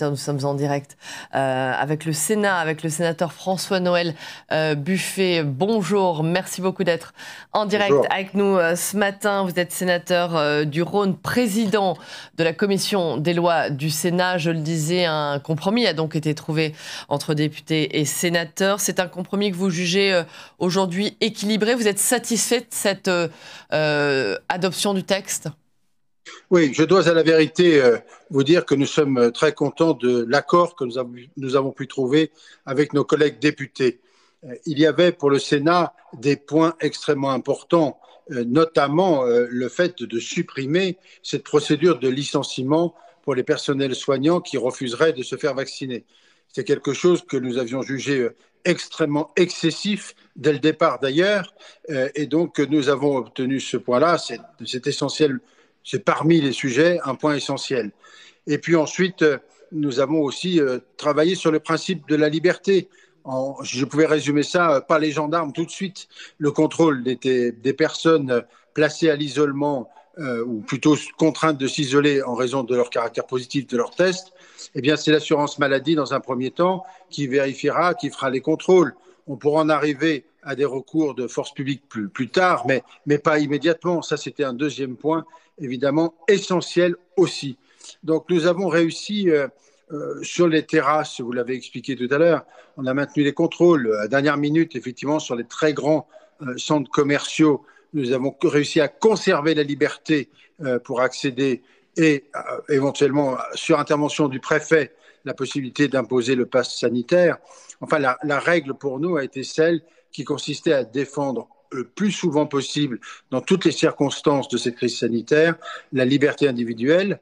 Nous sommes en direct avec le Sénat, avec le sénateur François-Noël Buffet. Bonjour, merci beaucoup d'être en direct avec nous ce matin. Vous êtes sénateur du Rhône, président de la commission des lois du Sénat. Je le disais, un compromis a donc été trouvé entre députés et sénateurs. C'est un compromis que vous jugez aujourd'hui équilibré. Vous êtes satisfait de cette adoption du texte ? Oui, je dois à la vérité vous dire que nous sommes très contents de l'accord que nous avons pu trouver avec nos collègues députés. Il y avait pour le Sénat des points extrêmement importants, notamment le fait de supprimer cette procédure de licenciement pour les personnels soignants qui refuseraient de se faire vacciner. C'est quelque chose que nous avions jugé extrêmement excessif dès le départ d'ailleurs, et donc nous avons obtenu ce point-là, c'est essentiel. C'est parmi les sujets un point essentiel. Et puis ensuite, nous avons aussi travaillé sur le principe de la liberté. Je pouvais résumer ça, pas les gendarmes tout de suite. Le contrôle des personnes placées à l'isolement ou plutôt contraintes de s'isoler en raison de leur caractère positif de leur test. Eh bien, c'est l'assurance maladie dans un premier temps qui vérifiera, qui fera les contrôles. On pourra en arriver à des recours de force publique plus tard, mais pas immédiatement. Ça, c'était un deuxième point, évidemment, essentiel aussi. Donc, nous avons réussi sur les terrasses, vous l'avez expliqué tout à l'heure, on a maintenu les contrôles. À dernière minute, effectivement, sur les très grands centres commerciaux, nous avons réussi à conserver la liberté pour accéder et éventuellement, sur intervention du préfet, la possibilité d'imposer le pass sanitaire. Enfin, la règle pour nous a été celle qui consistait à défendre le plus souvent possible, dans toutes les circonstances de cette crise sanitaire, la liberté individuelle,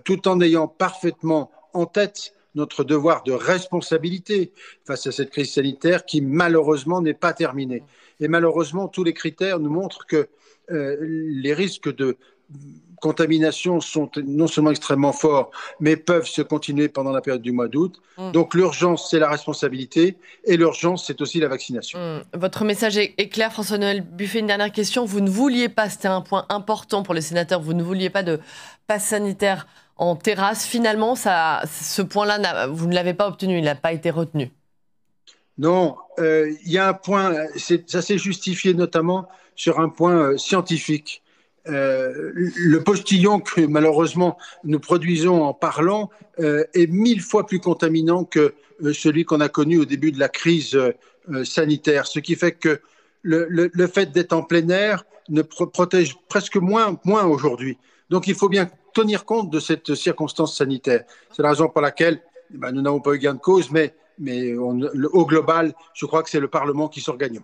tout en ayant parfaitement en tête notre devoir de responsabilité face à cette crise sanitaire qui, malheureusement, n'est pas terminée. Et malheureusement, tous les critères nous montrent que les risques de contamination sont non seulement extrêmement forts, mais peuvent se continuer pendant la période du mois d'août. Donc l'urgence, c'est la responsabilité, et l'urgence, c'est aussi la vaccination. Votre message est clair, François-Noël Buffet. Une dernière question. Vous ne vouliez pas, c'était un point important pour les sénateurs, vous ne vouliez pas de passe sanitaire en terrasse. Finalement, ce point-là, vous ne l'avez pas obtenu, il n'a pas été retenu. Non, il y a un point, ça s'est justifié notamment sur un point scientifique. Le postillon que malheureusement nous produisons en parlant est 1000 fois plus contaminant que celui qu'on a connu au début de la crise sanitaire. Ce qui fait que le fait d'être en plein air ne protège presque moins aujourd'hui. Donc il faut bien tenir compte de cette circonstance sanitaire. C'est la raison pour laquelle nous n'avons pas eu gain de cause, mais au global, je crois que c'est le Parlement qui sort gagnant.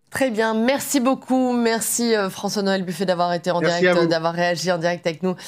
Très bien, merci beaucoup. Merci François-Noël Buffet d'avoir été en direct, d'avoir réagi en direct avec nous.